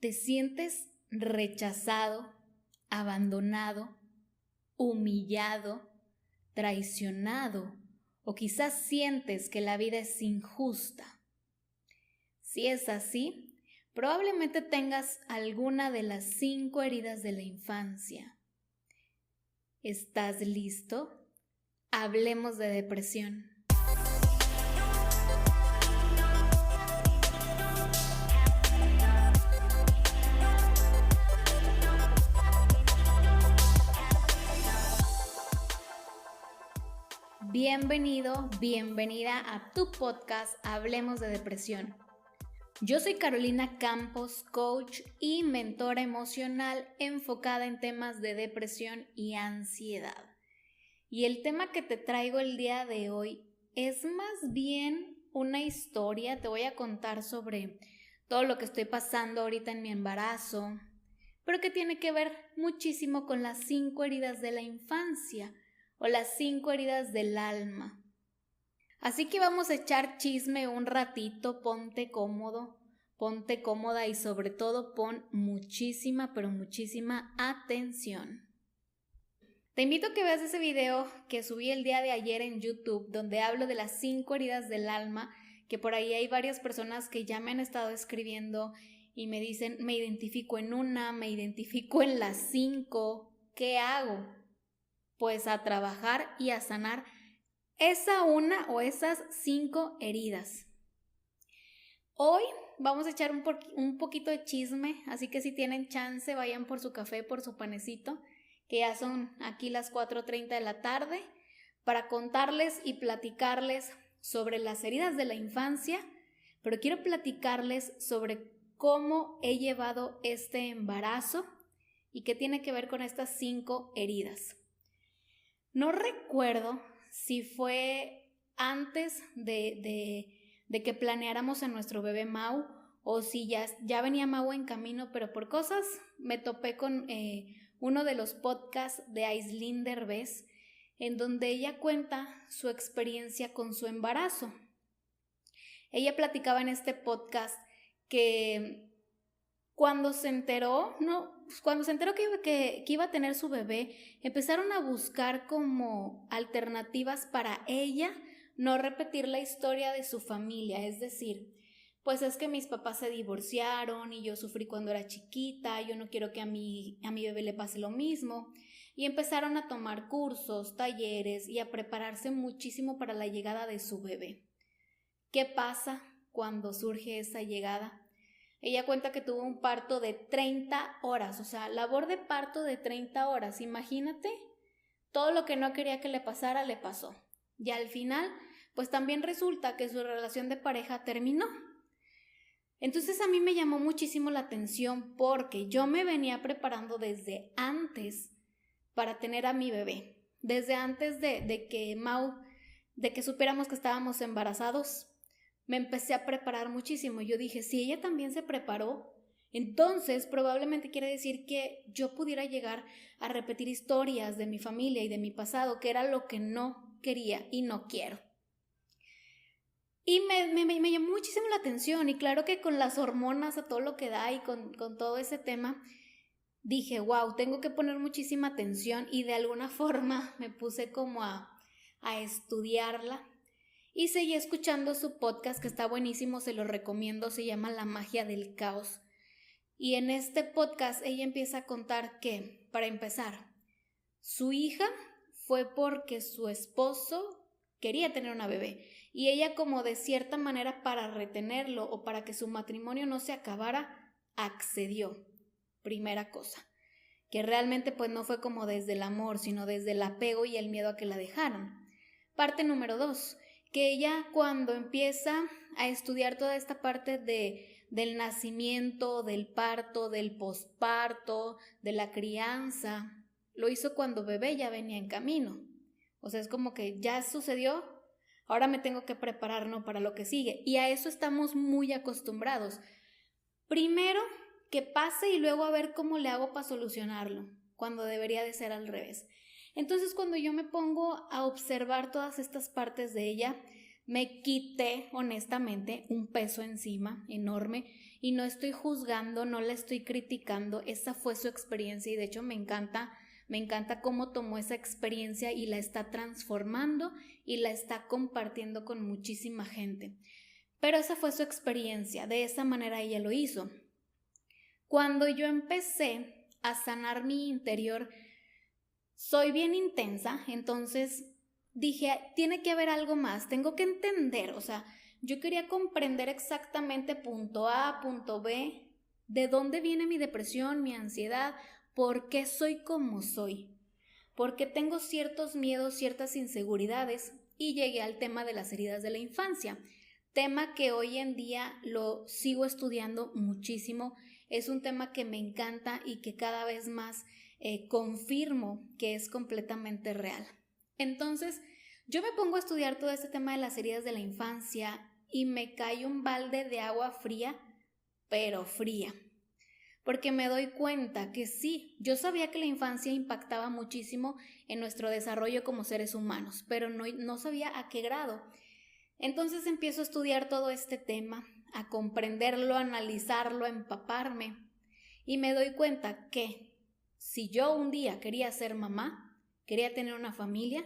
¿Te sientes rechazado, abandonado, humillado, traicionado o quizás sientes que la vida es injusta? Si es así, probablemente tengas alguna de las 5 heridas de la infancia. ¿Estás listo? Hablemos de depresión. Bienvenido, bienvenida a tu podcast Hablemos de Depresión. Yo soy Carolina Campos, coach y mentora emocional enfocada en temas de depresión y ansiedad. Y el tema que te traigo el día de hoy es más bien una historia. Te voy a contar sobre todo lo que estoy pasando ahorita en mi embarazo, pero que tiene que ver muchísimo con las 5 heridas de la infancia o las 5 heridas del alma. Así que vamos a echar chisme un ratito. Ponte cómodo, ponte cómoda y sobre todo pon muchísima, pero muchísima atención. Te invito a que veas ese video que subí el día de ayer en YouTube, donde hablo de las 5 heridas del alma, que por ahí hay varias personas que ya me han estado escribiendo y me dicen, me identifico en una, me identifico en las 5, ¿qué hago? Pues a trabajar y a sanar esa una o esas 5 heridas. Hoy vamos a echar un poquito de chisme, así que si tienen chance vayan por su café, por su panecito, que ya son aquí las 4:30 de la tarde, para contarles y platicarles sobre las heridas de la infancia, pero quiero platicarles sobre cómo he llevado este embarazo y qué tiene que ver con estas 5 heridas. No recuerdo si fue antes de que planeáramos a nuestro bebé Mau o si ya venía Mau en camino, pero por cosas me topé con uno de los podcasts de Aislinn Derbez, en donde ella cuenta su experiencia con su embarazo. Ella platicaba en este podcast que cuando se enteró que iba a tener su bebé, empezaron a buscar como alternativas para ella no repetir la historia de su familia. Es decir, pues es que mis papás se divorciaron y yo sufrí cuando era chiquita, yo no quiero que a mi bebé le pase lo mismo. Y empezaron a tomar cursos, talleres y a prepararse muchísimo para la llegada de su bebé. ¿Qué pasa cuando surge esa llegada? Ella cuenta que tuvo un parto de 30 horas, o sea, labor de parto de 30 horas. Imagínate, todo lo que no quería que le pasara, le pasó. Y al final, pues también resulta que su relación de pareja terminó. Entonces a mí me llamó muchísimo la atención porque yo me venía preparando desde antes para tener a mi bebé. Desde antes de que supiéramos que estábamos embarazados, me empecé a preparar muchísimo. Yo dije, si ella también se preparó, entonces probablemente quiere decir que yo pudiera llegar a repetir historias de mi familia y de mi pasado, que era lo que no quería y no quiero. Y me llamó muchísimo la atención, y claro que con las hormonas a todo lo que da y con todo ese tema, dije, wow, tengo que poner muchísima atención, y de alguna forma me puse como a estudiarla. Y seguí escuchando su podcast, que está buenísimo, se lo recomiendo, se llama La Magia del Caos. Y en este podcast ella empieza a contar que, para empezar, su hija fue porque su esposo quería tener una bebé. Y ella, como de cierta manera para retenerlo o para que su matrimonio no se acabara, accedió. Primera cosa. Que realmente pues no fue como desde el amor, sino desde el apego y el miedo a que la dejaran. Parte número 2. Que ella, cuando empieza a estudiar toda esta parte del nacimiento, del parto, del posparto, de la crianza, lo hizo cuando bebé ya venía en camino. O sea, es como que ya sucedió, ahora me tengo que preparar, ¿no?, para lo que sigue. Y a eso estamos muy acostumbrados. Primero que pase y luego a ver cómo le hago para solucionarlo, cuando debería de ser al revés. Entonces, cuando yo me pongo a observar todas estas partes de ella, me quité honestamente un peso encima enorme y no estoy juzgando, no la estoy criticando, esa fue su experiencia y de hecho me encanta cómo tomó esa experiencia y la está transformando y la está compartiendo con muchísima gente. Pero esa fue su experiencia, de esa manera ella lo hizo. Cuando yo empecé a sanar mi interior, soy bien intensa, entonces dije, tiene que haber algo más, tengo que entender, o sea, yo quería comprender exactamente punto A, punto B, de dónde viene mi depresión, mi ansiedad, por qué soy como soy, por qué tengo ciertos miedos, ciertas inseguridades, y llegué al tema de las heridas de la infancia, tema que hoy en día lo sigo estudiando muchísimo, es un tema que me encanta y que cada vez más confirmo que es completamente real. Entonces, yo me pongo a estudiar todo este tema de las heridas de la infancia y me cae un balde de agua fría, pero fría. Porque me doy cuenta que sí, yo sabía que la infancia impactaba muchísimo en nuestro desarrollo como seres humanos, pero no sabía a qué grado. Entonces empiezo a estudiar todo este tema, a comprenderlo, a analizarlo, a empaparme y me doy cuenta que si yo un día quería ser mamá, quería tener una familia,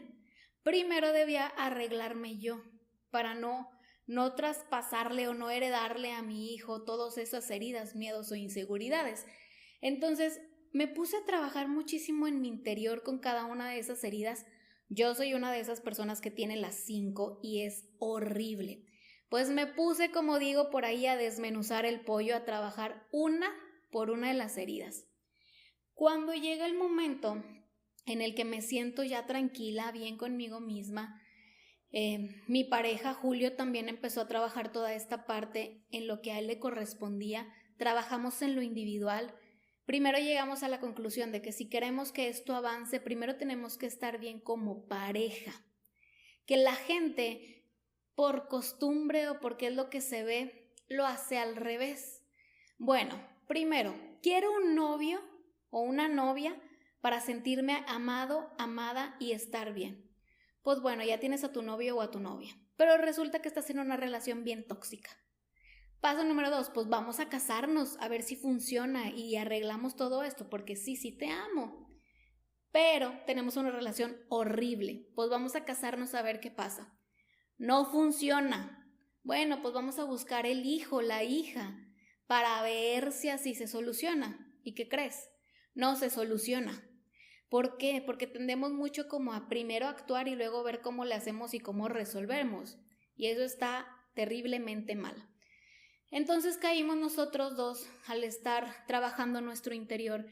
primero debía arreglarme yo para no traspasarle o no heredarle a mi hijo todas esas heridas, miedos o inseguridades. Entonces me puse a trabajar muchísimo en mi interior con cada una de esas heridas. Yo soy una de esas personas que tiene las 5 y es horrible. Pues me puse, como digo, por ahí a desmenuzar el pollo, a trabajar una por una de las heridas. Cuando llega el momento en el que me siento ya tranquila, bien conmigo misma, mi pareja Julio también empezó a trabajar toda esta parte en lo que a él le correspondía. Trabajamos en lo individual. Primero llegamos a la conclusión de que si queremos que esto avance, primero tenemos que estar bien como pareja. Que la gente, por costumbre o porque es lo que se ve, lo hace al revés. Bueno, primero, quiero un novio o una novia para sentirme amado, amada y estar bien. Pues bueno, ya tienes a tu novio o a tu novia, pero resulta que estás en una relación bien tóxica. Paso número 2, pues vamos a casarnos a ver si funciona y arreglamos todo esto, porque sí te amo, pero tenemos una relación horrible, pues vamos a casarnos a ver qué pasa. No funciona. Bueno, pues vamos a buscar el hijo, la hija, para ver si así se soluciona. ¿Y qué crees? No se soluciona. ¿Por qué? Porque tendemos mucho como a primero actuar y luego ver cómo le hacemos y cómo resolvemos. Y eso está terriblemente mal. Entonces caímos nosotros dos al estar trabajando nuestro interior,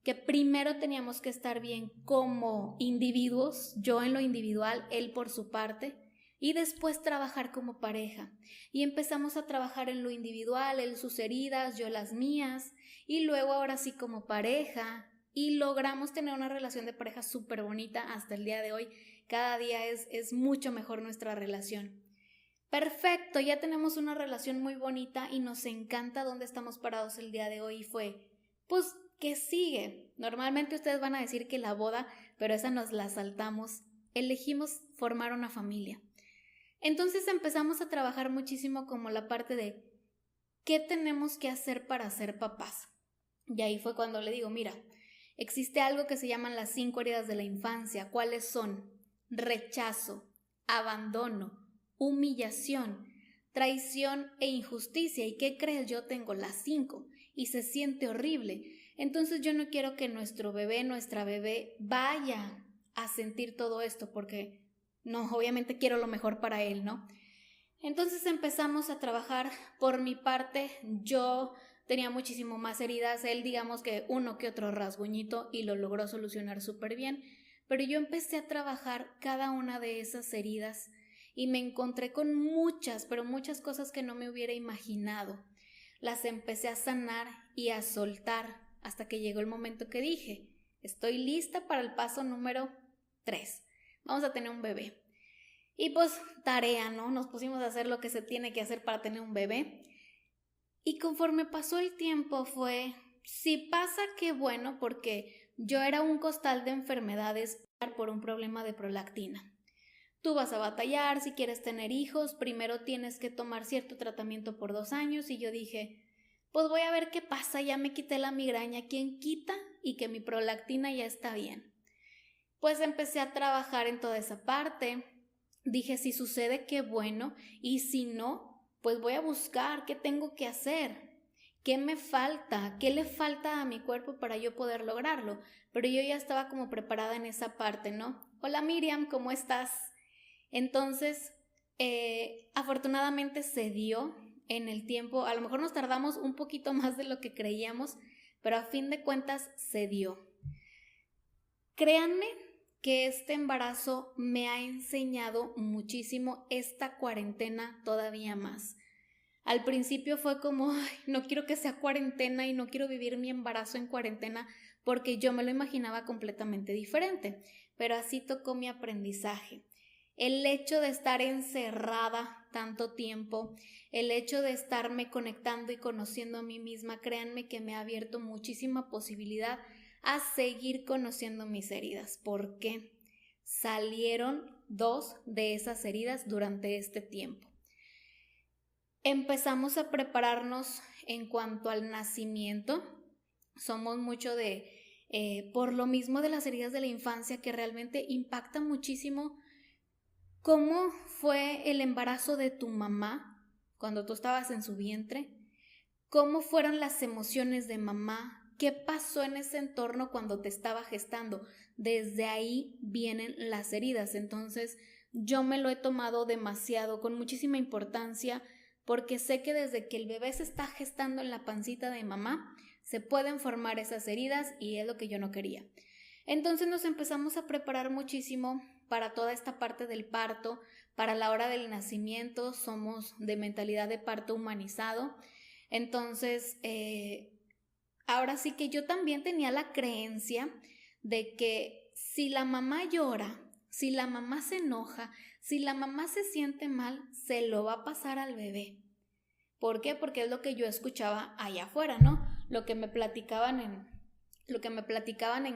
que primero teníamos que estar bien como individuos, yo en lo individual, él por su parte, y después trabajar como pareja. Y empezamos a trabajar en lo individual, él sus heridas, yo las mías, y luego ahora sí como pareja, y logramos tener una relación de pareja súper bonita hasta el día de hoy. Cada día es mucho mejor nuestra relación. Perfecto, ya tenemos una relación muy bonita y nos encanta dónde estamos parados el día de hoy. Y fue, pues, ¿qué sigue? Normalmente ustedes van a decir que la boda, pero esa nos la saltamos. Elegimos formar una familia. Entonces empezamos a trabajar muchísimo como la parte de ¿qué tenemos que hacer para ser papás? Y ahí fue cuando le digo, mira, existe algo que se llaman las 5 heridas de la infancia. ¿Cuáles son? Rechazo, abandono, humillación, traición e injusticia. ¿Y qué crees? Yo tengo las 5 y se siente horrible. Entonces yo no quiero que nuestro bebé, nuestra bebé vaya a sentir todo esto porque no, obviamente quiero lo mejor para él, ¿no? Entonces empezamos a trabajar. Por mi parte, yo tenía muchísimo más heridas, él digamos que uno que otro rasguñito y lo logró solucionar súper bien, pero yo empecé a trabajar cada una de esas heridas y me encontré con muchas, pero muchas cosas que no me hubiera imaginado. Las empecé a sanar y a soltar hasta que llegó el momento que dije, estoy lista para el paso número 3, vamos a tener un bebé. Y pues tarea, ¿no? Nos pusimos a hacer lo que se tiene que hacer para tener un bebé. Y conforme pasó el tiempo fue, si pasa, qué bueno, porque yo era un costal de enfermedades por un problema de prolactina. tú vas a batallar, si quieres tener hijos, primero tienes que tomar cierto tratamiento por 2 años. Y yo dije, pues voy a ver qué pasa, ya me quité la migraña, ¿quién quita? Y que mi prolactina ya está bien. Pues empecé a trabajar en toda esa parte. Dije, si sucede, qué bueno, y si no, pues voy a buscar qué tengo que hacer. ¿Qué me falta? ¿Qué le falta a mi cuerpo para yo poder lograrlo? Pero yo ya estaba como preparada en esa parte, ¿no? Hola Miriam, ¿cómo estás? Entonces, afortunadamente se dio en el tiempo. A lo mejor nos tardamos un poquito más de lo que creíamos, pero a fin de cuentas se dio. Créanme que este embarazo me ha enseñado muchísimo, esta cuarentena todavía más. Al principio fue como, ay, no quiero que sea cuarentena y no quiero vivir mi embarazo en cuarentena porque yo me lo imaginaba completamente diferente, pero así tocó mi aprendizaje. El hecho de estar encerrada tanto tiempo, el hecho de estarme conectando y conociendo a mí misma, créanme que me ha abierto muchísima posibilidad a seguir conociendo mis heridas. ¿Por qué? Salieron 2 de esas heridas durante este tiempo. Empezamos a prepararnos en cuanto al nacimiento. Somos mucho por lo mismo de las heridas de la infancia, que realmente impacta muchísimo cómo fue el embarazo de tu mamá cuando tú estabas en su vientre, cómo fueron las emociones de mamá, qué pasó en ese entorno cuando te estaba gestando. Desde ahí vienen las heridas. Entonces yo me lo he tomado demasiado, con muchísima importancia, porque sé que desde que el bebé se está gestando en la pancita de mamá, se pueden formar esas heridas y es lo que yo no quería. Entonces nos empezamos a preparar muchísimo para toda esta parte del parto, para la hora del nacimiento. Somos de mentalidad de parto humanizado. Entonces, ahora sí que yo también tenía la creencia de que si la mamá llora, si la mamá se enoja, si la mamá se siente mal, se lo va a pasar al bebé. ¿Por qué? Porque es lo que yo escuchaba allá afuera, ¿no? Lo que me platicaban en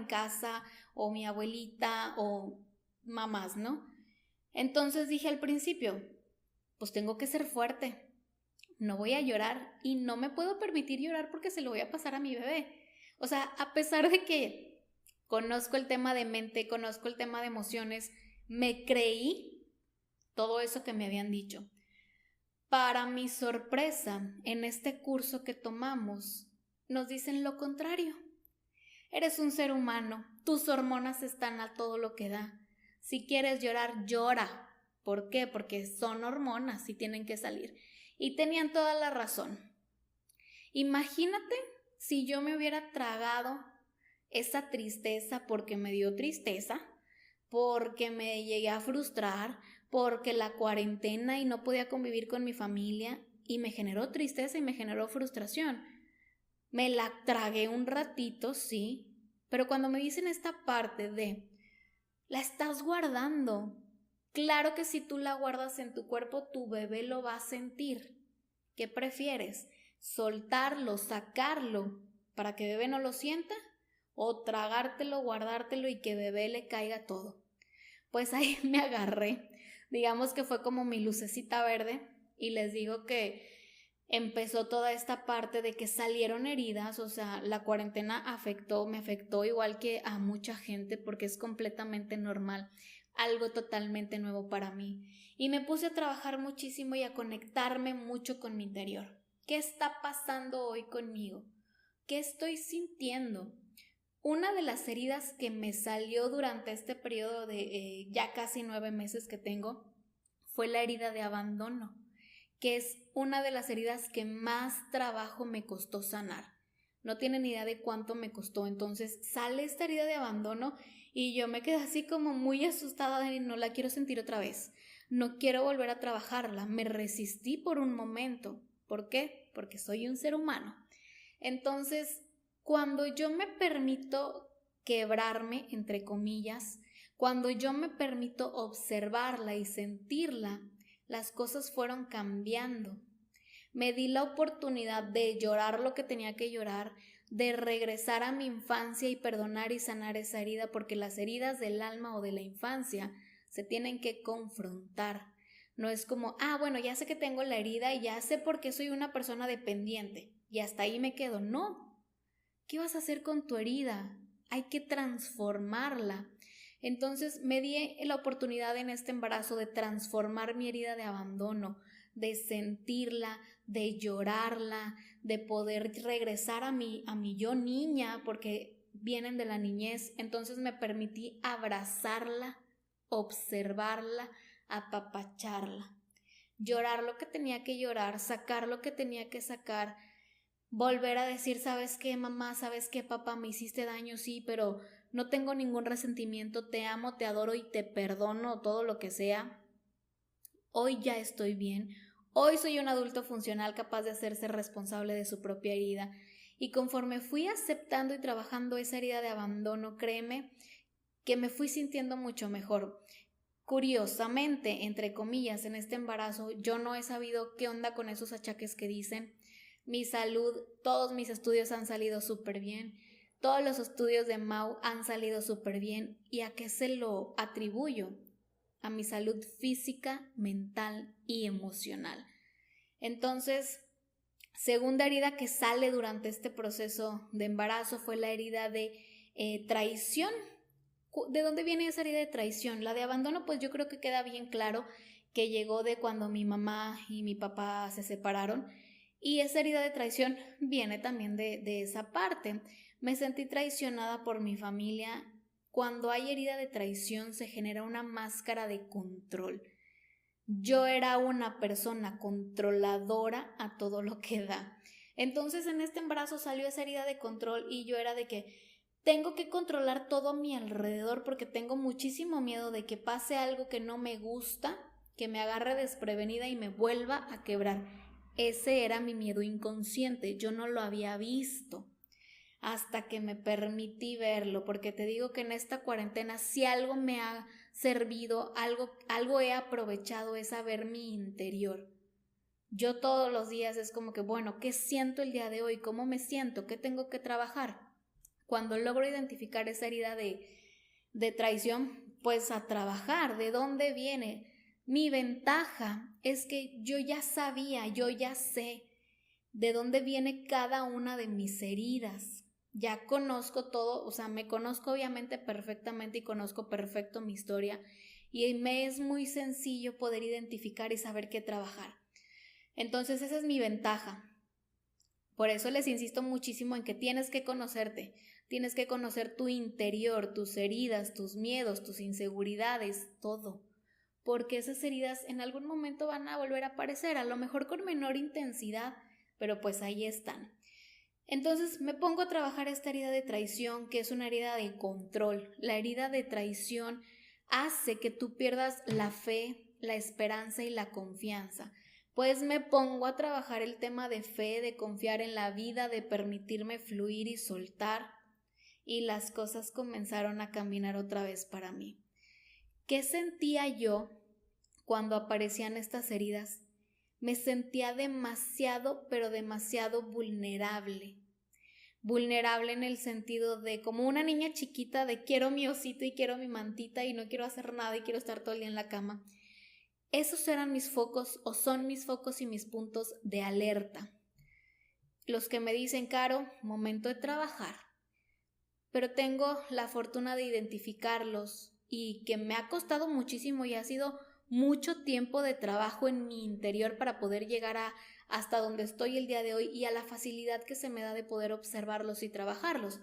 casa, o mi abuelita, o mamás, ¿no? Entonces dije al principio, pues tengo que ser fuerte, no voy a llorar y no me puedo permitir llorar porque se lo voy a pasar a mi bebé. O sea, a pesar de que conozco el tema de mente, conozco el tema de emociones, me creí todo eso que me habían dicho. Para mi sorpresa, en este curso que tomamos, nos dicen lo contrario. Eres un ser humano, tus hormonas están a todo lo que da. Si quieres llorar, llora. ¿Por qué? Porque son hormonas y tienen que salir. Y tenían toda la razón. Imagínate si yo me hubiera tragado esa tristeza porque me dio tristeza, porque me llegué a frustrar, porque la cuarentena y no podía convivir con mi familia y me generó tristeza y me generó frustración. Me la tragué un ratito, sí, pero cuando me dicen esta parte de la estás guardando, claro que si tú la guardas en tu cuerpo, tu bebé lo va a sentir. ¿Qué prefieres? ¿Soltarlo, sacarlo para que bebé no lo sienta? ¿O tragártelo, guardártelo y que bebé le caiga todo? Pues ahí me agarré. Digamos que fue como mi lucecita verde y les digo que empezó toda esta parte de que salieron heridas. O sea, la cuarentena me afectó igual que a mucha gente porque es completamente normal, algo totalmente nuevo para mí. Y me puse a trabajar muchísimo y a conectarme mucho con mi interior. ¿Qué está pasando hoy conmigo? ¿Qué estoy sintiendo? Una de las heridas que me salió durante este periodo de ya casi 9 meses que tengo fue la herida de abandono, que es una de las heridas que más trabajo me costó sanar. No tienen idea de cuánto me costó. Entonces sale esta herida de abandono y yo me quedé así como muy asustada de no la quiero sentir otra vez. No quiero volver a trabajarla. Me resistí por un momento. ¿Por qué? Porque soy un ser humano. Entonces, cuando yo me permito quebrarme, entre comillas, cuando yo me permito observarla y sentirla, las cosas fueron cambiando. Me di la oportunidad de llorar lo que tenía que llorar, de regresar a mi infancia y perdonar y sanar esa herida, porque las heridas del alma o de la infancia se tienen que confrontar. No es como, bueno, ya sé que tengo la herida y ya sé por qué soy una persona dependiente y hasta ahí me quedo. No, ¿qué vas a hacer con tu herida? Hay que transformarla. Entonces me di la oportunidad en este embarazo de transformar mi herida de abandono, de sentirla, de llorarla, de poder regresar a mi yo niña, porque vienen de la niñez. Entonces me permití abrazarla, observarla, apapacharla, llorar lo que tenía que llorar, sacar lo que tenía que sacar, volver a decir, ¿sabes qué, mamá? ¿Sabes qué, papá? Me hiciste daño, sí, pero no tengo ningún resentimiento, te amo, te adoro y te perdono todo lo que sea. Hoy ya estoy bien, hoy soy un adulto funcional capaz de hacerse responsable de su propia herida. Y conforme fui aceptando y trabajando esa herida de abandono, créeme que me fui sintiendo mucho mejor. Curiosamente, entre comillas, en este embarazo yo no he sabido qué onda con esos achaques que dicen. Mi salud, todos mis estudios han salido súper bien, todos los estudios de Mau han salido súper bien. ¿Y a qué se lo atribuyo? A mi salud física, mental y emocional. Entonces, segunda herida que sale durante este proceso de embarazo fue la herida de traición. ¿De dónde viene esa herida de traición? La de abandono, pues yo creo que queda bien claro que llegó de cuando mi mamá y mi papá se separaron, y esa herida de traición viene también de esa parte. Me sentí traicionada por mi familia. Cuando hay herida de traición se genera una máscara de control. Yo era una persona controladora a todo lo que da. Entonces en este embarazo salió esa herida de control y yo era de que tengo que controlar todo a mi alrededor porque tengo muchísimo miedo de que pase algo que no me gusta, que me agarre desprevenida y me vuelva a quebrar. Ese era mi miedo inconsciente, yo no lo había visto hasta que me permití verlo, porque te digo que en esta cuarentena si algo me ha servido, algo he aprovechado es a ver mi interior. Yo todos los días es como que, bueno, ¿qué siento el día de hoy? ¿Cómo me siento? ¿Qué tengo que trabajar? Cuando logro identificar esa herida de traición, pues a trabajar. ¿De dónde viene? Mi ventaja es que yo ya sabía, yo ya sé de dónde viene cada una de mis heridas. Ya conozco todo, o sea, me conozco obviamente perfectamente y conozco perfecto mi historia y me es muy sencillo poder identificar y saber qué trabajar. Entonces esa es mi ventaja. Por eso les insisto muchísimo en que tienes que conocerte, tienes que conocer tu interior, tus heridas, tus miedos, tus inseguridades, todo. Porque esas heridas en algún momento van a volver a aparecer, a lo mejor con menor intensidad, pero pues ahí están. Entonces me pongo a trabajar esta herida de traición, que es una herida de control. La herida de traición hace que tú pierdas la fe, la esperanza y la confianza. Pues me pongo a trabajar el tema de fe, de confiar en la vida, de permitirme fluir y soltar, y las cosas comenzaron a caminar otra vez para mí. ¿Qué sentía yo cuando aparecían estas heridas? Me sentía demasiado, pero demasiado vulnerable. Vulnerable en el sentido de como una niña chiquita de quiero mi osito y quiero mi mantita y no quiero hacer nada y quiero estar todo el día en la cama. Esos eran mis focos o son mis focos y mis puntos de alerta. Los que me dicen, Caro, momento de trabajar. Pero tengo la fortuna de identificarlos y que me ha costado muchísimo y ha sido mucho tiempo de trabajo en mi interior para poder llegar hasta donde estoy el día de hoy y a la facilidad que se me da de poder observarlos y trabajarlos.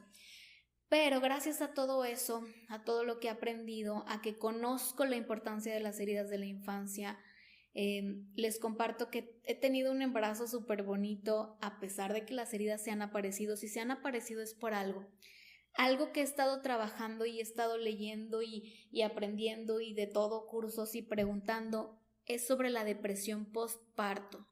Pero gracias a todo eso, a todo lo que he aprendido, a que conozco la importancia de las heridas de la infancia, les comparto que he tenido un embarazo súper bonito a pesar de que las heridas se han aparecido. Si se han aparecido es por algo. Algo que he estado trabajando y he estado leyendo y aprendiendo y de todo cursos y preguntando es sobre la depresión postparto.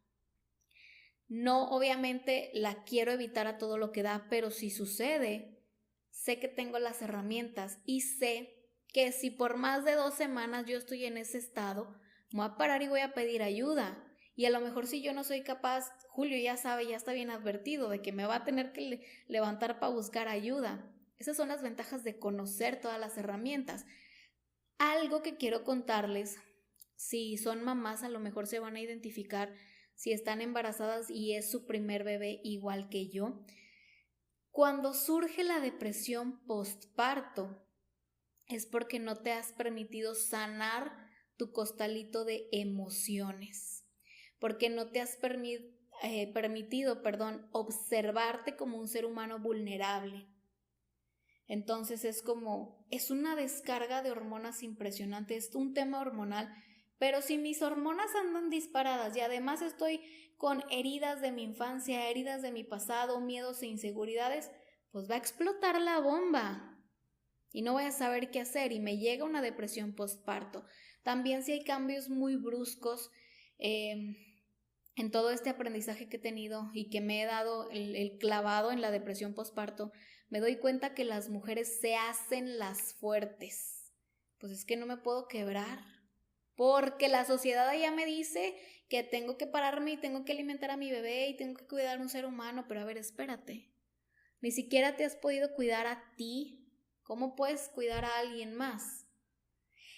No, obviamente la quiero evitar a todo lo que da, pero si sucede, sé que tengo las herramientas y sé que si por más de 2 semanas yo estoy en ese estado, me voy a parar y voy a pedir ayuda. Y a lo mejor si yo no soy capaz, Julio ya sabe, ya está bien advertido de que me va a tener que levantar para buscar ayuda. Esas son las ventajas de conocer todas las herramientas. Algo que quiero contarles, si son mamás a lo mejor se van a identificar si están embarazadas y es su primer bebé igual que yo. Cuando surge la depresión postparto es porque no te has permitido sanar tu costalito de emociones, porque no te has permitido observarte como un ser humano vulnerable. Entonces es una descarga de hormonas impresionante, es un tema hormonal, pero si mis hormonas andan disparadas y además estoy con heridas de mi infancia, heridas de mi pasado, miedos e inseguridades, pues va a explotar la bomba y no voy a saber qué hacer y me llega una depresión postparto. También si hay cambios muy bruscos en todo este aprendizaje que he tenido y que me he dado el clavado en la depresión postparto, me doy cuenta que las mujeres se hacen las fuertes. Pues es que no me puedo quebrar, porque la sociedad ya me dice que tengo que pararme y tengo que alimentar a mi bebé y tengo que cuidar a un ser humano, pero a ver, espérate. Ni siquiera te has podido cuidar a ti. ¿Cómo puedes cuidar a alguien más?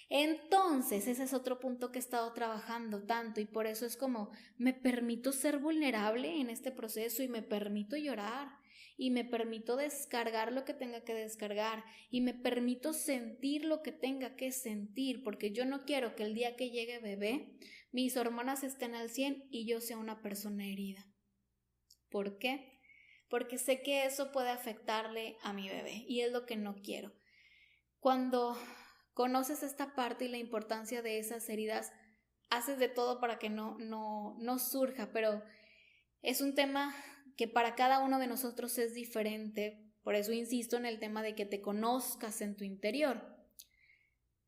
Entonces, ese es otro punto que he estado trabajando tanto y por eso es como me permito ser vulnerable en este proceso y me permito llorar y me permito descargar lo que tenga que descargar y me permito sentir lo que tenga que sentir, porque yo no quiero que el día que llegue bebé mis hormonas estén al 100 y yo sea una persona herida. ¿Por qué? Porque sé que eso puede afectarle a mi bebé y es lo que no quiero. Cuando conoces esta parte y la importancia de esas heridas, haces de todo para que no surja, pero es un tema que para cada uno de nosotros es diferente. Por eso insisto en el tema de que te conozcas en tu interior.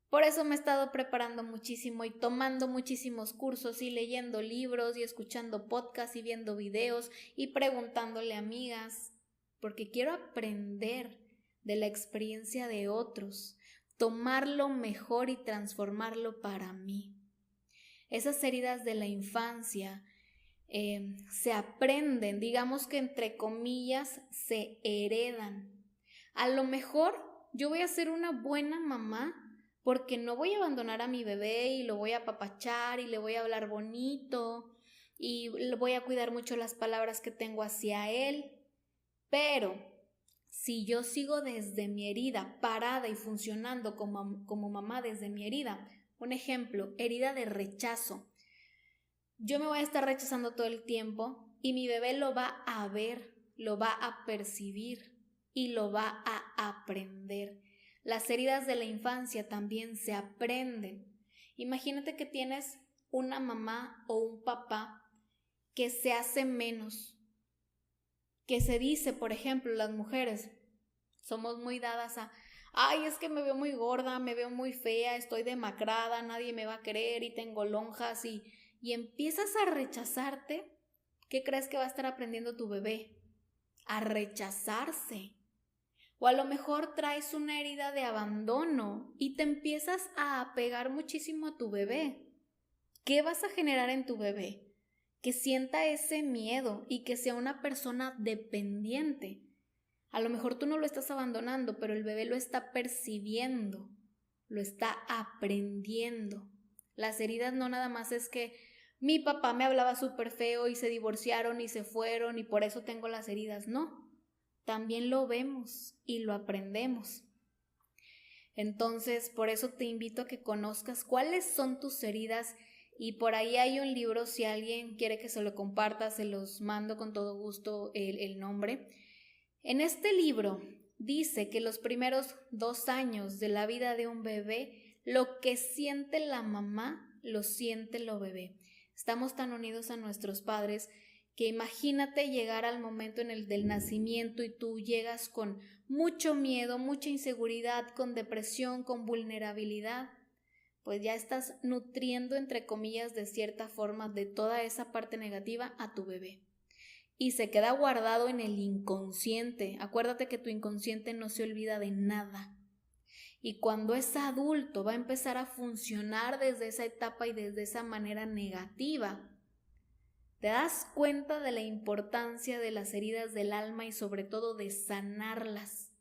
Por eso me he estado preparando muchísimo y tomando muchísimos cursos y leyendo libros y escuchando podcasts y viendo videos y preguntándole a amigas, porque quiero aprender de la experiencia de otros, tomarlo mejor y transformarlo para mí. Esas heridas de la infancia se aprenden, digamos que entre comillas, se heredan. A lo mejor yo voy a ser una buena mamá porque no voy a abandonar a mi bebé y lo voy a apapachar y le voy a hablar bonito y le voy a cuidar mucho las palabras que tengo hacia él. Pero si yo sigo desde mi herida, parada y funcionando como mamá desde mi herida, un ejemplo, herida de rechazo, yo me voy a estar rechazando todo el tiempo y mi bebé lo va a ver, lo va a percibir y lo va a aprender. Las heridas de la infancia también se aprenden. Imagínate que tienes una mamá o un papá que se hace menos, que se dice, por ejemplo, las mujeres somos muy dadas a, ay, es que me veo muy gorda, me veo muy fea, estoy demacrada, nadie me va a querer y tengo lonjas y empiezas a rechazarte. ¿Qué crees que va a estar aprendiendo tu bebé? A rechazarse. O a lo mejor traes una herida de abandono y te empiezas a apegar muchísimo a tu bebé. ¿Qué vas a generar en tu bebé? Que sienta ese miedo y que sea una persona dependiente. A lo mejor tú no lo estás abandonando, pero el bebé lo está percibiendo, lo está aprendiendo. Las heridas no nada más es que mi papá me hablaba súper feo y se divorciaron y se fueron y por eso tengo las heridas. No, también lo vemos y lo aprendemos. Entonces, por eso te invito a que conozcas cuáles son tus heridas y por ahí hay un libro, si alguien quiere que se lo comparta, se los mando con todo gusto el nombre. En este libro dice que los primeros 2 años de la vida de un bebé, lo que siente la mamá, lo siente el bebé. Estamos tan unidos a nuestros padres que imagínate llegar al momento en el del nacimiento y tú llegas con mucho miedo, mucha inseguridad, con depresión, con vulnerabilidad, pues ya estás nutriendo, entre comillas, de cierta forma, de toda esa parte negativa a tu bebé. Y se queda guardado en el inconsciente. Acuérdate que tu inconsciente no se olvida de nada. Y cuando es adulto va a empezar a funcionar desde esa etapa y desde esa manera negativa. Te das cuenta de la importancia de las heridas del alma y sobre todo de sanarlas.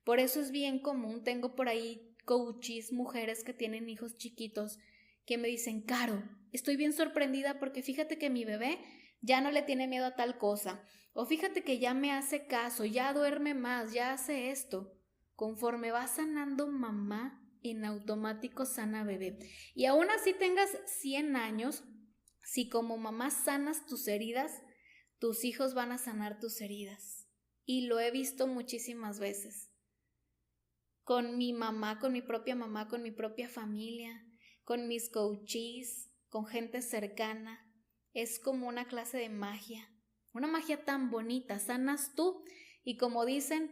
Por eso es bien común, tengo por ahí coaches, mujeres que tienen hijos chiquitos, que me dicen, Caro, estoy bien sorprendida porque fíjate que mi bebé ya no le tiene miedo a tal cosa, o fíjate que ya me hace caso, ya duerme más, ya hace esto. Conforme va sanando mamá, en automático sana bebé. Y aún así tengas 100 años, si como mamá sanas tus heridas, tus hijos van a sanar tus heridas. Y lo he visto muchísimas veces. Con mi mamá, con mi propia familia, con mis coaches, con gente cercana. Es como una clase de magia. Una magia tan bonita. Sanas tú y como dicen,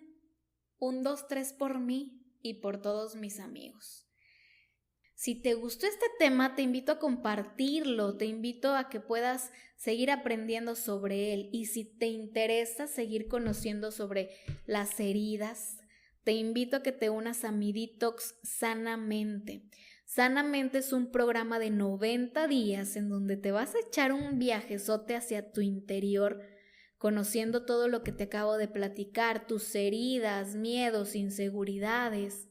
1, 2, 3 por mí y por todos mis amigos. Si te gustó este tema, te invito a compartirlo, te invito a que puedas seguir aprendiendo sobre él. Y si te interesa seguir conociendo sobre las heridas, te invito a que te unas a mi Detox Sanamente. Sanamente es un programa de 90 días en donde te vas a echar un viajezote hacia tu interior, conociendo todo lo que te acabo de platicar, tus heridas, miedos, inseguridades,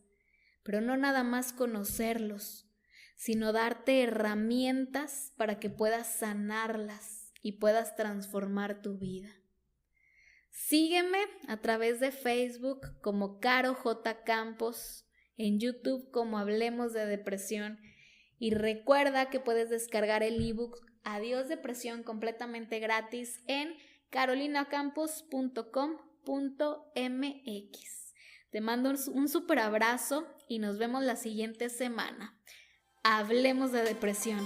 pero no nada más conocerlos, sino darte herramientas para que puedas sanarlas y puedas transformar tu vida. Sígueme a través de Facebook como Caro J. Campos, en YouTube como Hablemos de Depresión y recuerda que puedes descargar el ebook Adiós Depresión completamente gratis en carolinacampos.com.mx. Te mando un súper abrazo y nos vemos la siguiente semana. Hablemos de depresión.